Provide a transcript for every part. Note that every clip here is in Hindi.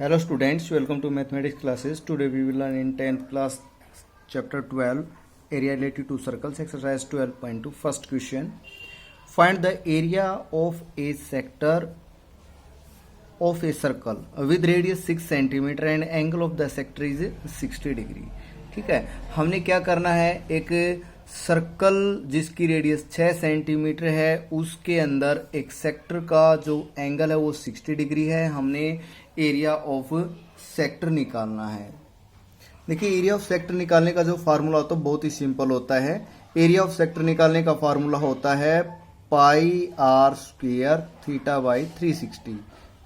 Hello students, welcome to mathematics classes. Today we will learn in 10th class chapter 12 area related to circles exercise 12.2 first question. Find the area of a sector of a circle with radius 6 cm and angle of the sector is 60 degree. ठीक है, हमने क्या करना है, एक सर्कल जिसकी रेडियस 6 सेंटीमीटर है उसके अंदर एक सेक्टर का जो एंगल है वो 60 डिग्री है. हमने एरिया ऑफ सेक्टर निकालना है. देखिए, एरिया ऑफ सेक्टर निकालने का जो फार्मूला होता है बहुत ही सिंपल होता है. एरिया ऑफ सेक्टर निकालने का फार्मूला होता है pi r square theta by 360.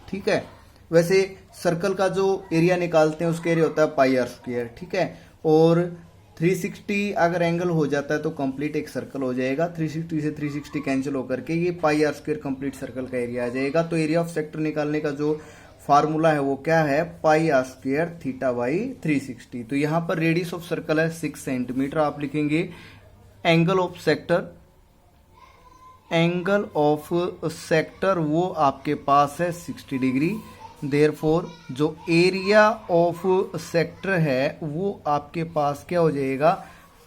ठीक है, वैसे सर्कल का जो एरिया निकालते हैं उसका एरिया होता है पाई आर स्क्वायर. ठीक है, और 360 अगर एंगल हो जाता है तो कंप्लीट एक सर्कल हो जाएगा. 360 से 360 कैंसिल होकर के ये पाई आर स्क्वायर कंप्लीट सर्कल का एरिया आ जाएगा. तो एरिया ऑफ सेक्टर निकालने का जो फार्मूला है वो क्या है, pi r square theta by 360. तो यहां पर रेडियस ऑफ सर्कल है 6 सेंटीमीटर. आप लिखेंगे एंगल ऑफ सेक्टर वो आपके पास है 60 डिग्री. देयरफॉर जो एरिया ऑफ सेक्टर है वो आपके पास क्या हो जाएगा,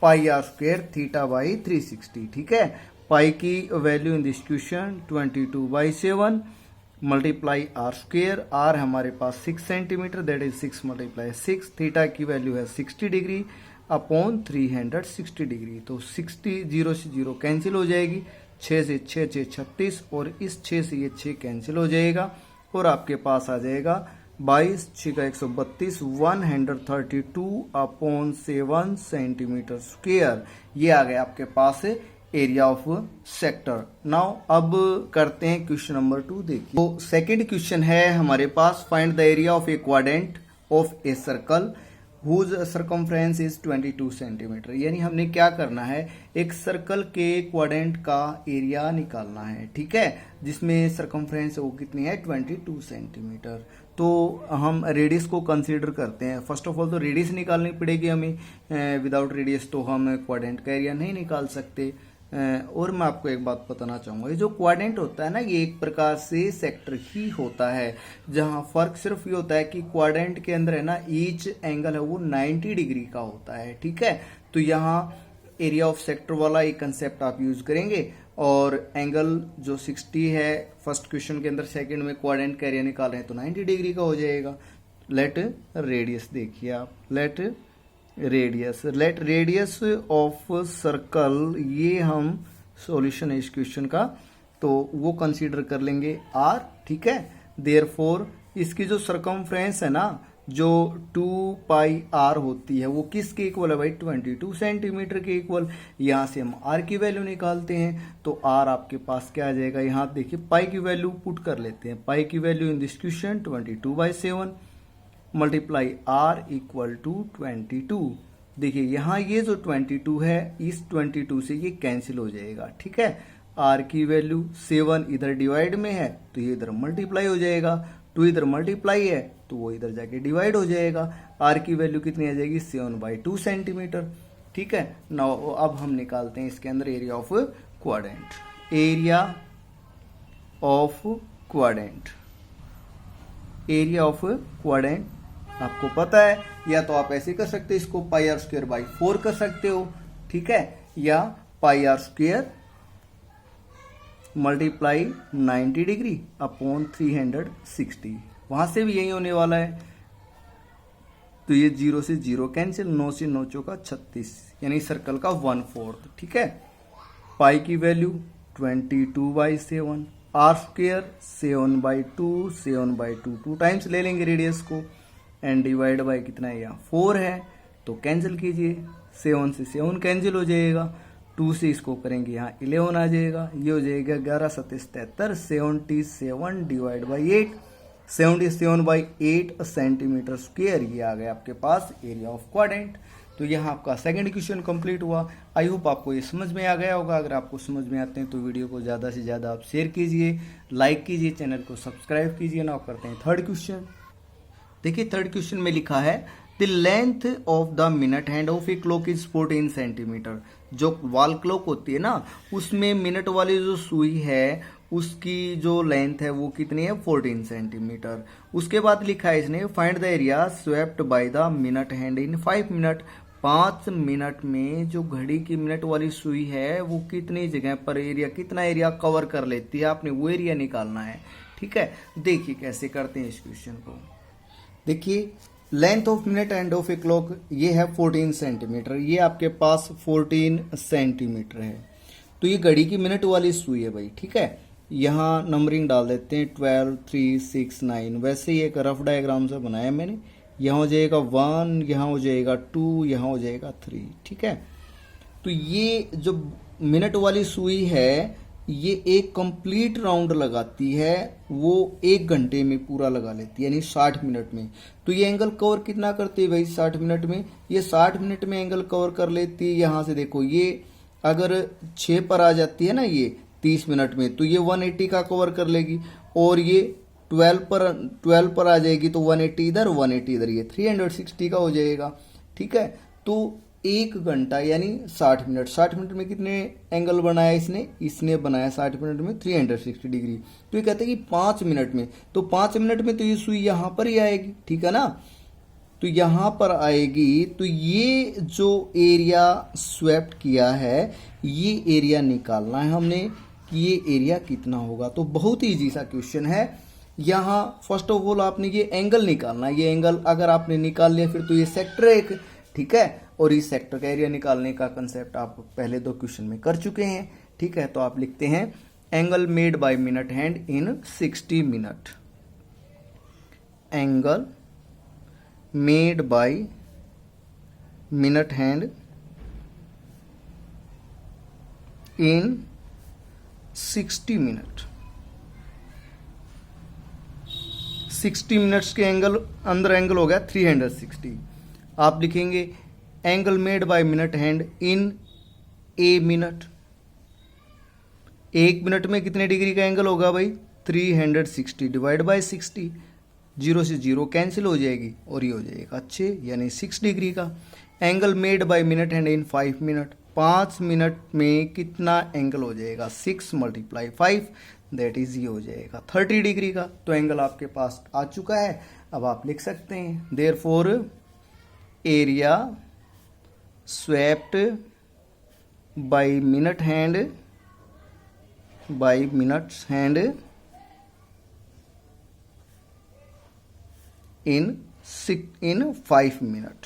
pi r square theta by 360. ठीक है, पाई की value in this question 22/7 multiply r square. R हमारे पास 6 centimetre, that is 6 multiply 6. Theta की वैल्यू है 60 डिग्री अपॉन 360 डिग्री. तो 60 0 से 0 कैंसिल हो जाएगी, 6 से 6 6 36 और इस 6 से ये 6 कैंसिल हो जाएगा और आपके पास आ जाएगा 22 6 का 132 132 अपॉन 7 सेंटीमीटर स्क्वायर. ये आ गया आपके पास एरिया ऑफ सेक्टर. नाउ अब करते हैं क्वेश्चन नंबर 2. देखिए, तो सेकंड क्वेश्चन है हमारे पास, find the area of a quadrant of a circle whose circumference is 22 centimetre. यानी हमने क्या करना है, एक सर्कल के क्वाड्रेंट का एरिया निकालना है. ठीक है, जिसमें सर्कमफ्रेंस वो कितनी है, 22 सेंटीमीटर. तो हम रेडियस को कंसीडर करते हैं. फर्स्ट ऑफ ऑल तो रेडियस निकालनी पड़ेगी हमें. विदाउट रेडियस तो हम क्वाड्रेंट का एरिया नहीं निकाल सकते. और मैं आपको एक बात बताना चाहूंगा, ये जो क्वाड्रेंट होता है ना, ये एक प्रकार से सेक्टर ही होता है. जहां फर्क सिर्फ ये होता है कि क्वाड्रेंट के अंदर है ना, ईच एंगल है वो 90 डिग्री का होता है. ठीक है, तो यहाँ एरिया ऑफ सेक्टर वाला एक कंसेप्ट आप यूज करेंगे. और एंगल जो 60 है फर्स्ट क्वेश्चन के अंदर, सेकंड में क्वाड्रेंट का एरिया निकाल रहे हैं तो 90 डिग्री का हो जाएगा. लेट रेडियस देखिए आप, लेट रेडियस ऑफ सर्कल, ये हम सॉल्यूशन है इस क्वेश्चन का, तो वो कंसीडर कर लेंगे आर. ठीक है, देयरफॉर इसकी जो सर्कमफ्रेंस है ना, जो 2 पाई आर होती है वो किसके इक्वल है भाई, 22 सेंटीमीटर के इक्वल. यहां से हम आर की वैल्यू निकालते हैं तो आर आपके पास क्या आ जाएगा, यहां देखिए पाई की वैल्यू पुट कर लेते हैं. पाई की value in this question 22/7 multiply r equal to 22. देखिए यहाँ ये जो 22 है, इस 22 से ये कैंसिल हो जाएगा. ठीक है, आर की वैल्यू 7 इधर डिवाइड में है तो ये इधर मल्टीप्लाई हो जाएगा, 2 इधर मल्टीप्लाई है तो वो इधर जाके डिवाइड हो जाएगा. आर की वैल्यू कितनी आ जाएगी, 7/2 सेंटीमीटर. ठीक है, नाउ अब हम निकालते हैं इसके अंदर area of quadrant. Area of quadrant आपको पता है, या तो आप ऐसे कर सकते हो, इसको पाई आर स्क्वायर बाई 4 कर सकते हो. ठीक है, या pi r square multiply 90 degree upon 360. वहां से भी यही होने वाला है. तो ये 0 से 0 कैंसिल, 9 से 9 चौका 36, यानी सर्कल का 1/4. ठीक है, पाई की वैल्यू 22/7, आर स्क्वायर 7/2, 7/2 2 टाइम्स ले लेंगे रेडियस को, एंड डिवाइड बाय कितना है, यहाँ 4 है तो कैंसिल कीजिए, 7 से 7 कैंसिल हो जाएगा, 2 से इसको करेंगे यहाँ 11 आ जाएगा. ये हो जाएगा 11 7 73, 77 डिवाइड बाई 8, 77/8 सेंटीमीटर स्क्वायर. ये आ गया आपके पास एरिया ऑफ क्वाड्रेंट. तो यहाँ आपका सेकंड क्वेश्चन कंप्लीट हुआ. आई होप आपको ये समझ में आ गया होगा. अगर आपको समझ में आते हैं तो वीडियो को ज़्यादा से ज़्यादा आप शेयर कीजिए, लाइक कीजिए, चैनल को सब्सक्राइब कीजिए. नाउ करते हैं थर्ड क्वेश्चन. देखिए, थर्ड क्वेश्चन में लिखा है the length of the minute hand of a clock is 14 centimetre. जो वॉल क्लॉक होती है ना, उसमें मिनट वाली जो सुई है उसकी जो लेंथ है वो कितनी है 14 सेंटीमीटर। उसके बाद लिखा है इसने find the area swept by the minute hand in 5 minute. 5 minute में जो घड़ी की मिनट वाली सुई है वो कितनी जगह पर एरिया, कितना एरिया कवर कर लेती है, आपने वो एरिया निकालना है। ठीक है, देखिए कैसे करते हैं इस क्वेश्चन को। देखिए length of minute end of a clock ये है 14 सेंटीमीटर, ये आपके पास 14 सेंटीमीटर है। तो ये घड़ी की मिनट वाली सुई है भाई। ठीक है, यहाँ नंबरिंग डाल देते हैं 12, 3, 6, 9। वैसे ही एक रफ डायग्राम से बनाया मैंने। यहाँ हो जाएगा 1, यहाँ हो जाएगा 2, यहाँ हो जाएगा 3। ठीक है, तो ये जो मिनट वाली सुई है ये एक कंप्लीट राउंड लगाती है, वो 1 घंटे में पूरा लगा लेती है, यानी 60 मिनट में। तो ये एंगल कवर कितना करती है भाई 60 मिनट में? ये 60 मिनट में एंगल कवर कर लेती है। यहाँ से देखो ये अगर 6 पर आ जाती है ना ये 30 मिनट में, तो ये 180 का कवर कर लेगी। और ये 12 पर आ जाएगी तो 180 इधर 180 इधर, ये 360 का हो जाएगा। ठीक है, तो 1 घंटा यानी 60 मिनट। 60 मिनट में कितने एंगल बनाया इसने बनाया 60 मिनट में 360 डिग्री। तो ये कहते हैं कि 5 मिनट में, तो 5 मिनट में तो ये सुई यहाँ पर ही आएगी। ठीक है ना, तो यहाँ पर आएगी। तो ये जो एरिया स्वेप्ट किया है ये एरिया निकालना है हमने कि ये एरिया कितना होगा। तो बहुत ही ईजी सा क्वेश्चन है। यहाँ फर्स्ट ऑफ ऑल आपने ये एंगल निकालना है। ये एंगल अगर आपने निकाल लिया फिर तो ये सेक्टर एक, ठीक है, और इस सेक्टर का एरिया निकालने का कंसेप्ट आप पहले 2 क्वेश्चन में कर चुके हैं। ठीक है, तो आप लिखते हैं angle made by minute hand in 60 minute. Angle made by minute hand in 60 minute. 60 minutes के एंगल अंदर एंगल हो गया 360। आप लिखेंगे angle made by minute hand in a minute. 1 minute में कितने डिग्री का एंगल होगा भाई 360 डिवाइड बाय 60। 0 से 0 कैंसिल हो जाएगी और ये हो जाएगा 6 यानी 6 डिग्री का। Angle made by minute hand in 5 minute. 5 minute में कितना एंगल हो जाएगा 6 × 5 दैट इज ये हो जाएगा 30 डिग्री का। तो एंगल आपके पास आ चुका है। अब आप लिख सकते हैं therefore area swept by minute hand in 5 minute.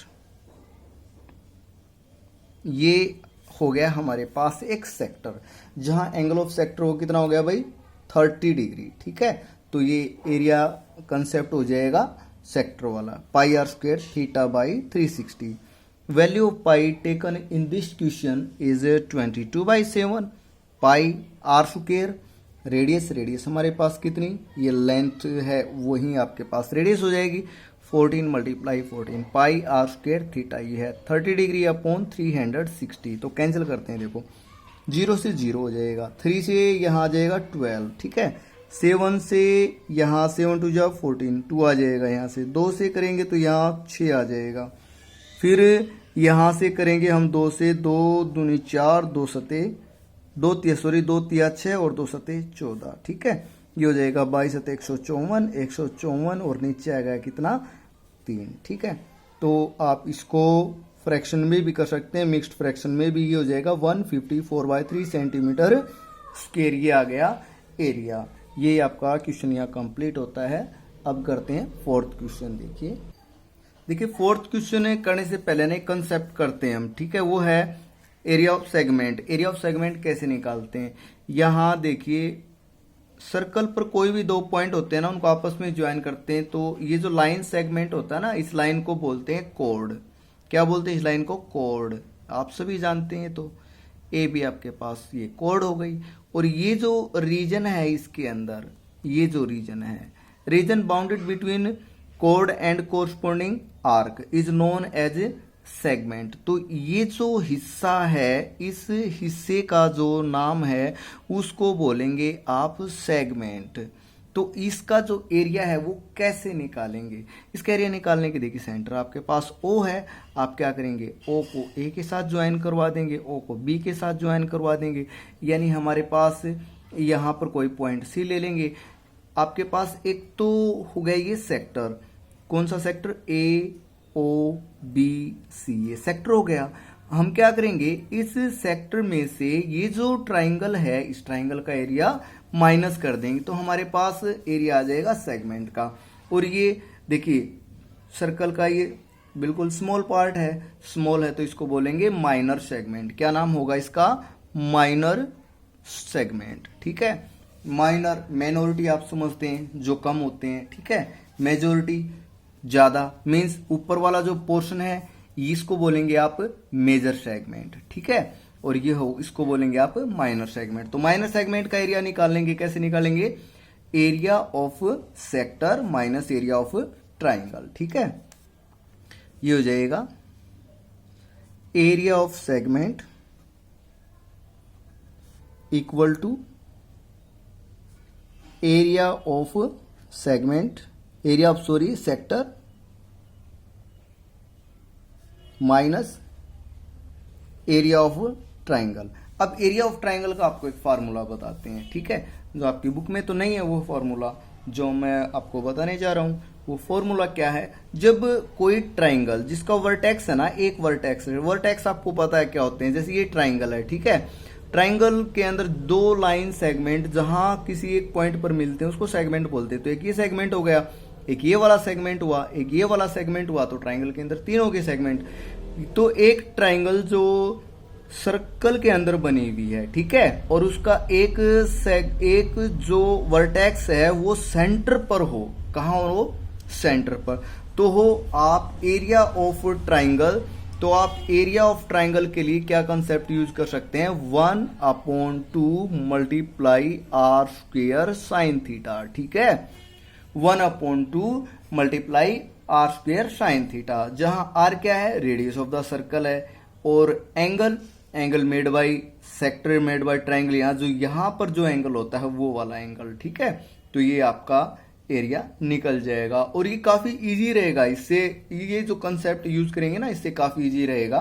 ये हो गया हमारे पास एक सेक्टर जहां एंगल ऑफ सेक्टर वो कितना हो गया भाई 30 डिग्री। ठीक है, तो ये एरिया कंसेप्ट हो जाएगा सेक्टर वाला pi r square theta by 360। Value of pi taken in this question is 22/7। Pi r square radius हमारे पास कितनी, ये लेंथ है वही आपके पास रेडियस हो जाएगी 14 × 14 पाई आर स्क्वायर थीटा, ये है 30 डिग्री अपॉन 360। तो कैंसिल करते हैं, देखो 0 से 0 हो जाएगा, 3 से यहाँ आ जाएगा 12। ठीक है, 7 से यहाँ 7 2 जा 14, 2 आ जाएगा यहाँ से, 2 से करेंगे तो यहाँ 6 आ जाएगा। फिर यहाँ से करेंगे हम 2 से, 2 दूनी 4, 2 सते 2 तिया 6 और 2 सते 14। ठीक है, ये हो जाएगा 22 सते 154 और नीचे आएगा कितना 3। ठीक है, तो आप इसको फ्रैक्शन में भी कर सकते हैं, मिक्स्ड फ्रैक्शन में भी। ये हो जाएगा 154/3 सेंटीमीटर स्क्वायर। ये आ गया एरिया। ये आपका क्वेश्चन यहाँ कंप्लीट होता है। अब करते हैं 4th क्वेश्चन। देखिए 4th क्वेश्चन करने से पहले ना कंसेप्ट करते हैं हम। ठीक है, वो है area of segment. Area of segment कैसे निकालते हैं, यहाँ देखिए सर्कल पर कोई भी 2 पॉइंट होते हैं ना, उनको आपस में ज्वाइन करते हैं। तो ये जो लाइन सेगमेंट होता है ना, इस लाइन को बोलते हैं कोड। क्या बोलते हैं इस लाइन को? कोड। आप सभी जानते हैं। तो ए भी आपके पास ये कोड हो गई। और ये जो रीजन है इसके अंदर, ये जो रीजन है, रीजन बाउंडेड बिटवीन कोड and corresponding arc is known as segment. तो ये जो हिस्सा है, इस हिस्से का जो नाम है उसको बोलेंगे आप सेगमेंट। तो इसका जो एरिया है वो कैसे निकालेंगे? इसका एरिया निकालने के देखिए सेंटर आपके पास ओ है, आप क्या करेंगे ओ को ए के साथ ज्वाइन करवा देंगे, ओ को बी के साथ ज्वाइन करवा देंगे, यानी हमारे पास यहाँ पर कोई पॉइंट सी ले लेंगे। आपके पास एक तो हो गया ये सेक्टर, कौन सा सेक्टर, ए ओ बी सी, ये सेक्टर हो गया। हम क्या करेंगे, इस सेक्टर में से ये जो ट्राइंगल है इस ट्राइंगल का एरिया माइनस कर देंगे, तो हमारे पास एरिया आ जाएगा सेगमेंट का। और ये देखिए सर्कल का ये बिल्कुल स्मॉल पार्ट है, स्मॉल है तो इसको बोलेंगे माइनर सेगमेंट। क्या नाम होगा इसका, माइनर सेगमेंट। ठीक है, माइनर माइनॉरिटी आप समझते हैं जो कम होते हैं, ठीक है, मेजोरिटी ज्यादा, मीन्स ऊपर वाला जो पोर्शन है इसको बोलेंगे आप मेजर सेगमेंट। ठीक है, और ये हो इसको बोलेंगे आप माइनर सेगमेंट। तो माइनर सेगमेंट का एरिया निकाल लेंगे, कैसे निकालेंगे, area of sector minus area of triangle. ठीक है, ये हो जाएगा area of segment equal to area of segment, area of sorry sector minus area of triangle. अब एरिया ऑफ ट्राइंगल का आपको एक फार्मूला बताते हैं, ठीक है, जो आपकी बुक में तो नहीं है वो फार्मूला, जो मैं आपको बताने जा रहा हूं वो फार्मूला क्या है। जब कोई ट्राइंगल जिसका वर्टेक्स है ना, एक वर्टेक्स है, वर्टेक्स आपको पता है क्या होते हैं, जैसे ये ट्राइंगल है, ठीक है, ट्राइंगल के अंदर दो लाइन सेगमेंट जहां किसी एक पॉइंट पर मिलते हैं उसको सेगमेंट बोलते हैं। तो एक ये सेगमेंट हो गया, एक ये वाला सेगमेंट हुआ, एक ये वाला सेगमेंट हुआ, तो ट्राइंगल के अंदर तीन हो गए सेगमेंट। तो एक ट्राइंगल जो सर्कल के अंदर बनी हुई है, ठीक है, और उसका एक जो वर्टेक्स है वो सेंटर पर हो, कहां हो, सेंटर पर, तो हो आप एरिया ऑफ ट्राइंगल। तो आप एरिया ऑफ ट्राइंगल के लिए क्या कंसेप्ट यूज कर सकते हैं, 1/2 multiply r square sine theta. ठीक है, 1/2 multiply r square sine theta, जहां आर क्या है, रेडियस ऑफ द सर्कल है, और angle made by sector made by triangle, यहां जो यहां पर जो एंगल होता है वो वाला एंगल। ठीक है, तो ये आपका एरिया निकल जाएगा। और ये काफी इजी रहेगा, इससे ये जो कंसेप्ट यूज करेंगे ना इससे काफी इजी रहेगा,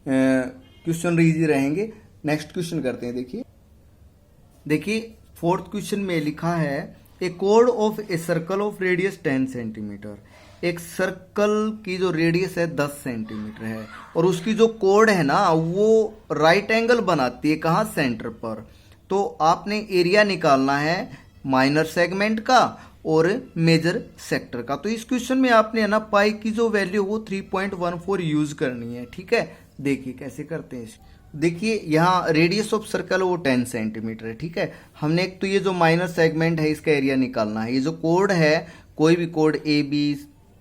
क्वेश्चन इजी रहेंगे। नेक्स्ट क्वेश्चन करते हैं। देखिए फोर्थ क्वेश्चन में लिखा है ए कोड of a circle of radius 10 centimetre. एक सर्कल की जो रेडियस है 10 सेंटीमीटर है और उसकी जो कोड है ना वो राइट एंगल बनाती है, कहां, सेंटर पर। तो आपने एरिया निकालना है माइनर सेगमेंट का और मेजर सेक्टर का। तो इस क्वेश्चन में आपने है ना पाई की जो वैल्यू वो 3.14 यूज करनी है। ठीक है, देखिए कैसे करते हैं। देखिए यहाँ रेडियस ऑफ सर्कल वो 10 सेंटीमीटर है, ठीक है, हमने एक तो ये जो माइनर सेगमेंट है इसका एरिया निकालना है। ये जो कोड है, कोई भी कोड ए बी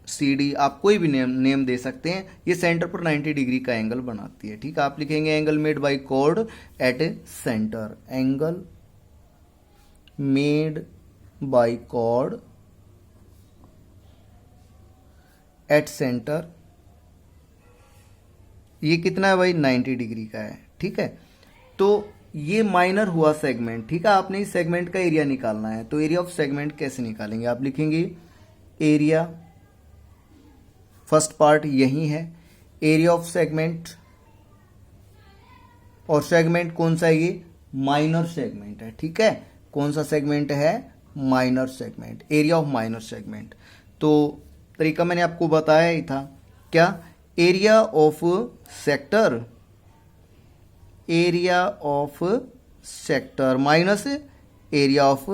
सी डी आप कोई भी नेम दे सकते हैं, ये सेंटर पर 90 डिग्री का एंगल बनाती है। ठीक है, आप लिखेंगे angle made bye code eight A centre, angle made bye code at centre. ये कितना है भाई, 90 डिग्री का है। ठीक है, तो ये माइनर हुआ सेगमेंट। ठीक है, आपने इस सेगमेंट का एरिया निकालना है। तो एरिया ऑफ सेगमेंट कैसे निकालेंगे, आप लिखेंगे एरिया, फर्स्ट पार्ट यही है, एरिया ऑफ सेगमेंट, और सेगमेंट कौन सा है, ये माइनर सेगमेंट है। ठीक है, कौन सा सेगमेंट है, minor segment, area of minor segment. तो तरीका मैंने आपको बताया ही था, क्या, area of sector, area of sector minus area of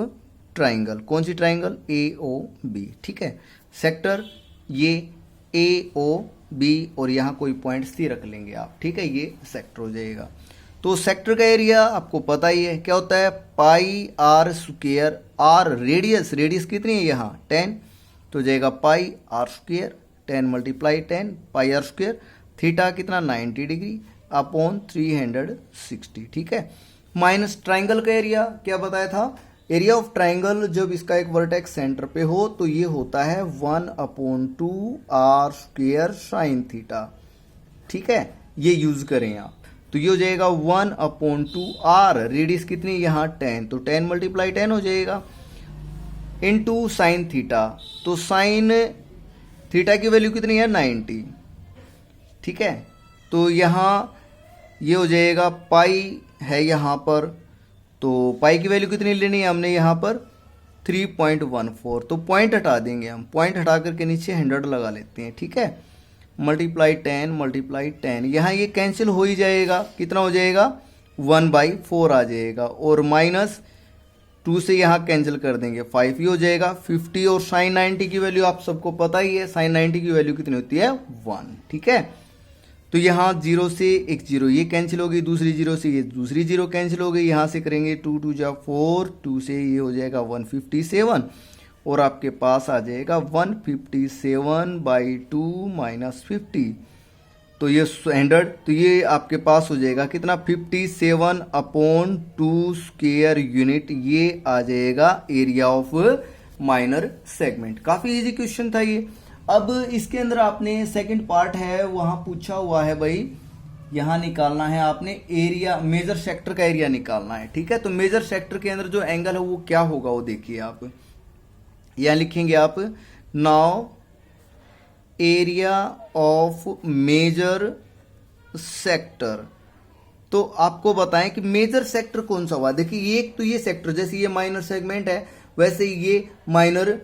triangle, कौन C triangle, A O B. ठीक है, सेक्टर ये ए ओ बी और यहां कोई पॉइंट सी रख लेंगे आप। ठीक है, ये सेक्टर हो जाएगा। तो सेक्टर का एरिया आपको पता ही है क्या होता है, pi r square, r radius कितनी है यहाँ 10, तो जाएगा pi r square 10 multiply 10 pi r square, theta कितना 90 डिग्री अपॉन 360। ठीक है, माइनस ट्राइंगल का एरिया क्या बताया था, एरिया ऑफ ट्राइंगल जब इसका एक वर्टेक्स सेंटर पे हो तो ये होता है 1/2 आर स्क्वेयर साइन थीटा। ठीक है, ये यूज करें आप, तो ये हो जाएगा 1/2 आर, रेडियस कितनी यहाँ 10, तो 10 मल्टीप्लाई 10 हो जाएगा, इनटू साइन थीटा, तो साइन थीटा की वैल्यू कितनी है 90। ठीक है, तो यहाँ ये हो जाएगा पाई है यहाँ पर, तो पाई की वैल्यू कितनी लेनी है हमने यहाँ पर 3.14। तो पॉइंट हटा देंगे हम, पॉइंट हटा करके नीचे 100 लगा लेते हैं, ठीक है। मल्टीप्लाई 10 यहाँ ये कैंसिल हो ही जाएगा, कितना हो जाएगा 1/4 आ जाएगा, और -2 से यहाँ कैंसिल कर देंगे 5 ही हो जाएगा 50। और साइन 90 की वैल्यू आप सबको पता ही है, साइन 90 की वैल्यू कितनी होती है 1, ठीक है। तो यहाँ 0 से एक 0 ये कैंसिल हो गई, दूसरी 0 से ये दूसरी 0 कैंसिल हो गई, यहाँ से करेंगे 2 2 जा 4, 2 से ये हो जाएगा 157, और आपके पास आ जाएगा 157/2 - 50। तो ये 100, तो ये आपके पास हो जाएगा कितना 57/2 स्क्वायर यूनिट, ये आ जाएगा एरिया ऑफ माइनर सेगमेंट। काफी इजी क्वेश्चन था ये। अब इसके अंदर आपने सेकंड पार्ट है वहां पूछा हुआ है भाई, यहां निकालना है आपने एरिया, मेजर सेक्टर का एरिया निकालना है, ठीक है। तो मेजर सेक्टर के अंदर जो एंगल है वो क्या होगा वो देखिए आप, यहां लिखेंगे आप now area of major sector. तो आपको बताएं कि मेजर सेक्टर कौन सा हुआ। देखिए एक तो ये सेक्टर, जैसे ये माइनर सेगमेंट है वैसे ये माइनर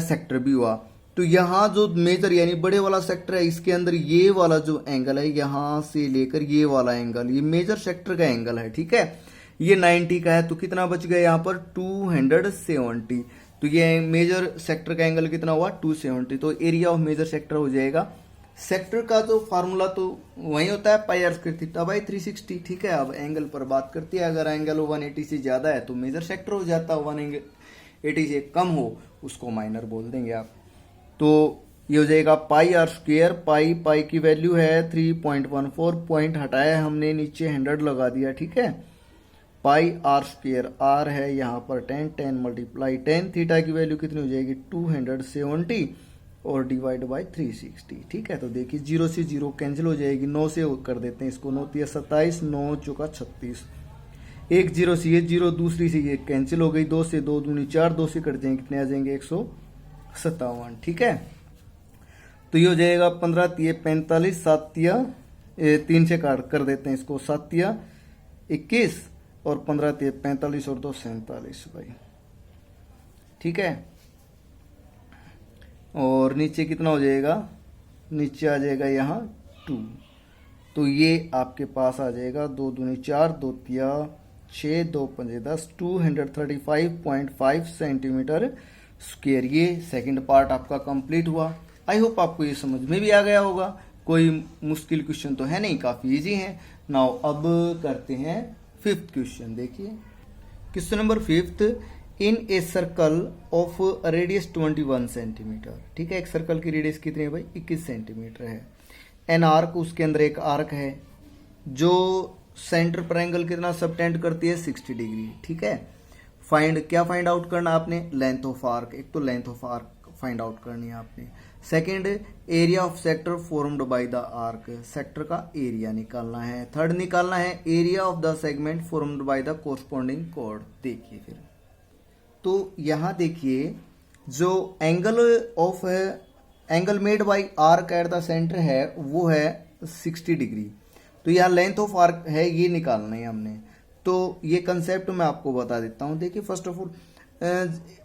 सेक्टर भी हुआ। तो यहाँ जो मेजर यानी बड़े वाला सेक्टर है, इसके अंदर ये वाला जो एंगल है यहां से लेकर ये वाला एंगल, ये मेजर सेक्टर का एंगल है, ठीक है। ये 90 का है, तो कितना बच गया यहाँ पर 270। तो ये मेजर सेक्टर का एंगल कितना हुआ 270। तो एरिया ऑफ मेजर सेक्टर हो जाएगा, सेक्टर का जो फार्मूला तो वही होता है πr² θ/360, ठीक है। अब एंगल पर बात करती है, अगर एंगल 180 से ज्यादा है तो मेजर सेक्टर हो जाता है, 180 से कम हो उसको माइनर बोल देंगे आप। तो ये हो जाएगा πr², पाई की वैल्यू है 3.14, पॉइंट हटाया हमने, नीचे 100 लगा दिया, ठीक है। πr², r है यहाँ पर 10 × 10 थीटा की वैल्यू कितनी हो जाएगी 270 और डिवाइड बाय 360, ठीक है। तो देखिए 0 से 0 कैंसिल हो जाएगी, 9 से कर देते हैं इसको, 9 × 27, 9 × 36, एक 0 से ये 0, दूसरी से ये कैंसिल हो गई, 2 से 2 दूनी 4, 2 से कट जाएंगे, कितने आ जाएंगे 157, ठीक है। तो ये हो जाएगा 15 × 45, 7 × 3 से काट कर देते हैं इसको, 7 × 21 और 15 × 45 और 2 47 भाई, ठीक है। और नीचे कितना हो जाएगा, नीचे आ जाएगा यहाँ 2। तो ये आपके पास आ जाएगा 2 दूनी 4, 2 × 6, 2 × 5 10, 235.5 सेंटीमीटर स्क्वायर। ये सेकंड पार्ट आपका कंप्लीट हुआ। आई होप आपको ये समझ में भी आ गया होगा, कोई मुश्किल क्वेश्चन तो है नहीं, काफी इजी है। नाउ अब करते हैं 5th क्वेश्चन। देखिए question number 5th, in A circle of radius 21 centimetre, ठीक है। एक सर्कल की रेडियस कितनी है भाई 21 सेंटीमीटर है। एन आर्क, उसके अंदर एक आर्क है जो सेंटर पर एंगल कितना सबटेंड करती है 60 डिग्री, ठीक है। क्या फाइंड आउट करना आपने, लेंथ ऑफ आर्क। एक तो length of arc find out करनी है आपने। Second, area of sector formed by the arc, sector का एरिया निकालना है। थर्ड निकालना है area of the segment formed by the corresponding chord. देखिए फिर तो यहां देखिए जो angle made by arc at the centre है वो है 60 डिग्री। तो यहाँ लेंथ ऑफ आर्क है, ये निकालना है हमने। तो ये कंसेप्ट मैं आपको बता देता हूँ। देखिए फर्स्ट ऑफ ऑल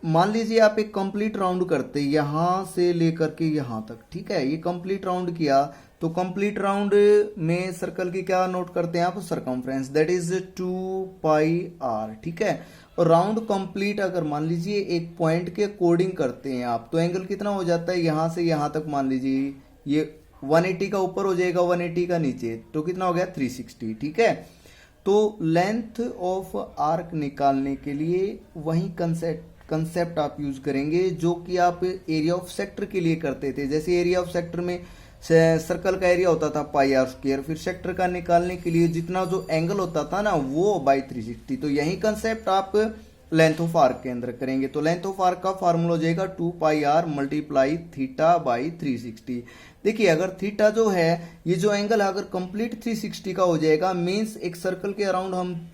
मान लीजिए आप एक कंप्लीट राउंड करते हैं यहां से लेकर के यहां तक, ठीक है। ये कंप्लीट राउंड किया तो कंप्लीट राउंड में सर्कल की क्या नोट करते हैं आप, सरकमफ्रेंस, दैट इज 2πr, ठीक है। और राउंड कंप्लीट अगर मान लीजिए एक पॉइंट के अकॉर्डिंग करते हैं आप, तो एंगल कितना हो जाता है यहां से यहां तक, मान लीजिए ये 180 का ऊपर हो जाएगा, 180 का नीचे, तो कितना हो गया 360, ठीक है। तो लेंथ ऑफ आर्क निकालने के लिए वही कंसेप्ट आप यूज करेंगे जो कि आप एरिया ऑफ सेक्टर के लिए करते थे। जैसे एरिया ऑफ सेक्टर में सर्कल का एरिया होता था πr², फिर सेक्टर का निकालने के लिए जितना जो एंगल होता था ना वो बाय 360। तो यही कंसेप्ट आप लेंथ ऑफ आर्क के अंदर करेंगे। तो लेंथ ऑफ आर्क का फार्मूला हो जाएगा 2πr मल्टीप्लाई θ/360। देखिए अगर थीटा जो है ये जो एंगल है अगर कंप्लीट 360 का हो जाएगा, मींस एक सर्कल के अराउंड हम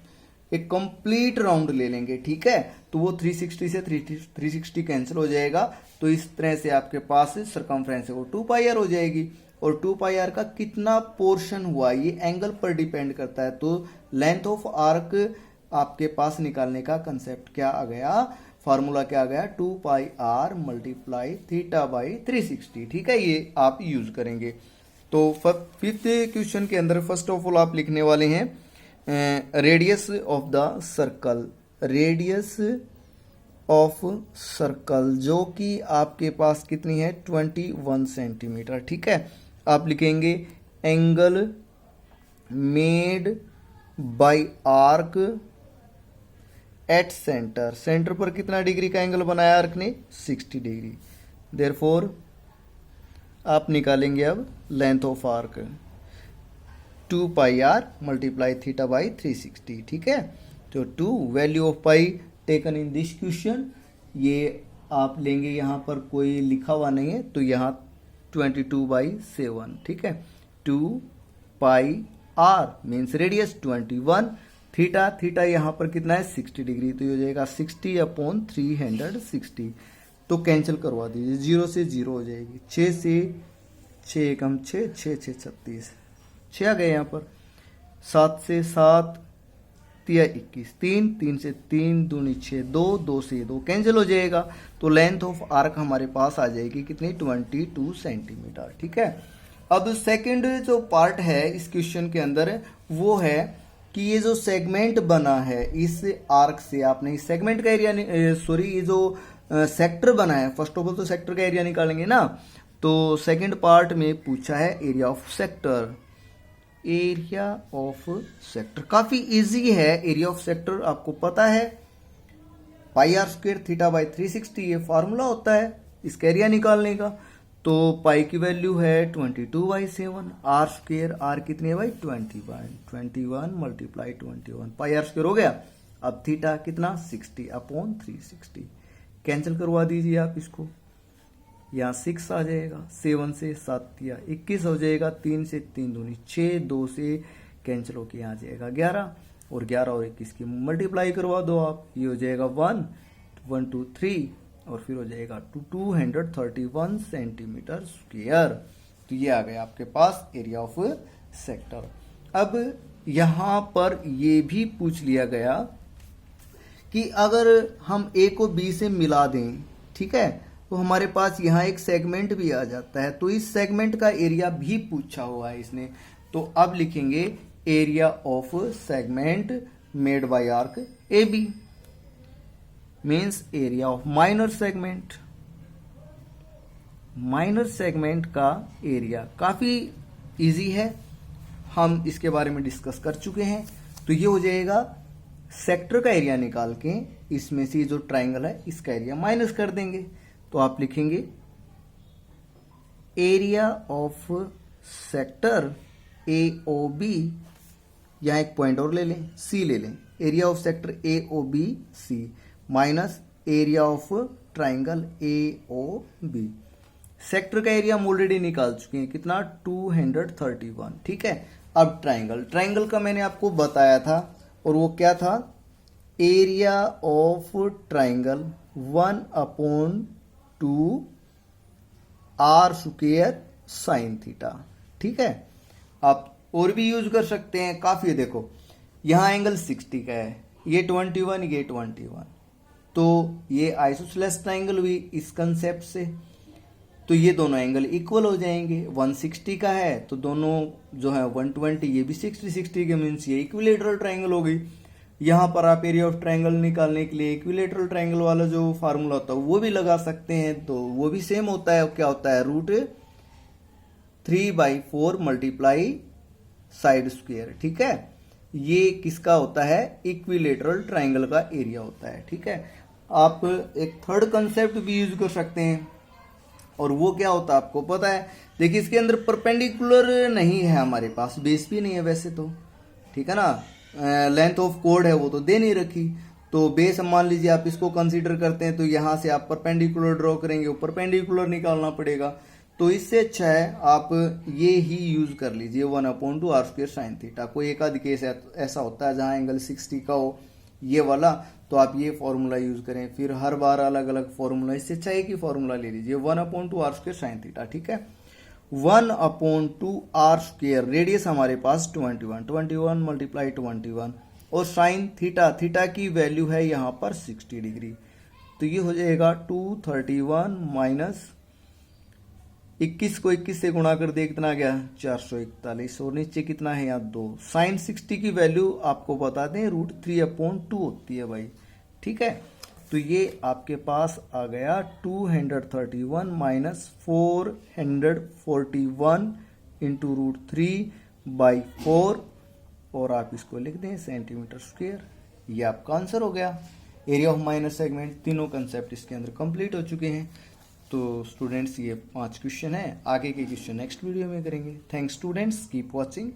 एक कंप्लीट राउंड ले लेंगे, ठीक है। तो वो 360 से 360 कैंसिल हो जाएगा। तो इस तरह से आपके पास सरकमफ्रेंस है वो 2πr हो जाएगी। और 2πr का कितना पोर्शन हुआ ये एंगल पर डिपेंड करता है। तो लेंथ ऑफ आर्क आपके पास निकालने का कंसेप्ट क्या आ गया, फार्मूला क्या आ गया, 2 pi r multiply theta by 360। ठीक है, ये आप यूज करेंगे। तो फिफ्थ क्वेश्चन के अंदर फर्स्ट ऑफ ऑल आप लिखने वाले हैं radius of the circle, radius of circle जो कि आपके पास कितनी है 21 सेंटीमीटर। ठीक है, आप लिखेंगे angle made by arc at centre, centre पर कितना डिग्री का एंगल बनाया आर्क ने, 60 डिग्री। देयरफॉर आप निकालेंगे अब length of arc 2 pi r multiply theta by 360। ठीक है, तो 2 value of pi taken in this question, ये आप लेंगे, यहाँ पर कोई लिखा हुआ नहीं है तो यहाँ 22/7। ठीक है, 2 pi r means radius 21, theta, theta यहाँ पर कितना है 60 डिग्री, तो ये हो जाएगा 60/360। तो कैंसिल करवा दीजिए, 0 से 0 हो जाएगी, 6 से 6 कम 6, 6 6 36, 6 आ गए यहाँ पर, 7 से 7 तिया 21, 3 3 से 3 दूनी 6, 2 2 से 2 कैंसिल हो जाएगा। तो लेंथ ऑफ आर्क हमारे पास आ जाएगी कितनी 22 सेंटीमीटर। ठीक है, अब सेकंड जो पार्ट है इस क्वेश्चन के अंदर वो है कि ये जो सेगमेंट बना है इस आर्क से, आपने इस सेगमेंट का एरिया, सॉरी ये जो सेक्टर बना है, फर्स्ट ऑफ ऑल तो सेक्टर का एरिया निकालेंगे ना, तो सेकंड पार्ट में पूछा है area of sector, area of sector काफी इजी है। एरिया ऑफ सेक्टर आपको पता है pi r square theta by 360, ये फार्मूला होता है इसका एरिया निकालने का। तो पाई की वैल्यू है 22/7, आर स्क्वायर, आर कितनी है भाई 21 मल्टीप्लाई 21, पाई आर स्क्वायर हो गया। अब थीटा कितना 60/360, कैंसिल करवा दीजिए आप इसको, यहाँ 6 आ जाएगा, 7 से 7 या 21 हो जाएगा, 3 से 3 दूनी 6, 2 से कैंसिल होके यहाँ आ जाएगा 11, और 11 और 21 की मल्टीप्लाई करवा दो आप, ये हो जाएगा 1 1 2 3 और फिर हो जाएगा 231 सेंटीमीटर स्क्वायर। तो ये आ गया आपके पास एरिया ऑफ सेक्टर। अब यहाँ पर ये भी पूछ लिया गया कि अगर हम ए को बी से मिला दें, ठीक है, तो हमारे पास यहाँ एक सेगमेंट भी आ जाता है, तो इस सेगमेंट का एरिया भी पूछा हुआ है इसने। तो अब लिखेंगे area of segment made by arc A B means area of minor segment, minor segment का एरिया काफी इजी है, हम इसके बारे में डिस्कस कर चुके हैं। तो ये हो जाएगा सेक्टर का एरिया निकाल के इसमें से जो ट्राइंगल है इसका एरिया माइनस कर देंगे। तो आप लिखेंगे area of sector A O B, यहां एक पॉइंट और ले लें, सी ले लें, area of sector A O B C minus area of triangle A O B. Sector का एरिया हम ऑलरेडी निकाल चुके हैं, कितना 231। ठीक है, अब ट्राइंगल, ट्राइंगल का मैंने आपको बताया था और वो क्या था, area of triangle 1/2 r square sine theta. ठीक है, आप और भी यूज कर सकते हैं काफी, देखो यहां एंगल 60 का है, ये 21, ये 21, तो ये आइसोसेलेस ट्राइंगल हुई इस कंसेप्ट से, तो ये दोनों एंगल इक्वल हो जाएंगे। 160 का है तो दोनों जो है 120, ये भी 60 के मीन्स ये इक्विलेटरल ट्राइंगल हो गई। यहां पर आप एरिया ऑफ ट्राइंगल निकालने के लिए इक्विलेटरल ट्राइंगल वाला जो फार्मूला होता है वो भी लगा सकते हैं, तो वो भी सेम होता है, क्या होता है √3/4 मल्टीप्लाई साइड स्क्वायर। ठीक है, ये किसका होता है, इक्विलेटरल ट्राइंगल का एरिया होता है। ठीक है, आप एक थर्ड कंसेप्ट भी यूज कर सकते हैं, और वो क्या होता है आपको पता है, देखिए इसके अंदर परपेंडिकुलर नहीं है हमारे पास, बेस भी नहीं है वैसे तो, ठीक है ना, लेंथ ऑफ कोड है वो तो दे नहीं रखी, तो बेस मान लीजिए आप इसको कंसीडर करते हैं, तो यहां से आप परपेंडिकुलर ड्रॉ करेंगे, वो परपेंडिकुलर निकालना पड़ेगा। तो इससे अच्छा है आप ये ही यूज कर लीजिए 1/2 आर स्क्वायर साइन थीटा। कोई एक आध केस ऐसा होता है जहां एंगल 60 का हो ये वाला, तो आप ये फॉर्मूला यूज करें, फिर हर बार अलग अलग फॉर्मूला, इससे अच्छा एक ही फॉर्मूला ले लीजिए 1/2 आर स्क्वायर साइन थीटा। ठीक है, 1/2 आर स्क्वायर, रेडियस हमारे पास 21 मल्टीप्लाई 21, और साइन थीटा, थीटा की वैल्यू है यहाँ पर 60 डिग्री। तो ये हो जाएगा 231 माइनस 21 को 21 से गुणा कर दे कितना गया 441, और नीचे कितना है यहाँ 2। साइन 60 की वैल्यू आपको बता दें √3/2 होती है भाई, ठीक है। तो ये आपके पास आ गया 231 माइनस 441 इंटू √3/4, और आप इसको लिख दें सेंटीमीटर स्क्वायर। ये आपका आंसर हो गया। एरिया ऑफ माइनर सेगमेंट, तीनों कंसेप्ट इसके अंदर कंप्लीट हो चुके हैं। तो स्टूडेंट्स ये 5 क्वेश्चन है, आगे के क्वेश्चन नेक्स्ट वीडियो में करेंगे। Thanks students, keep watching.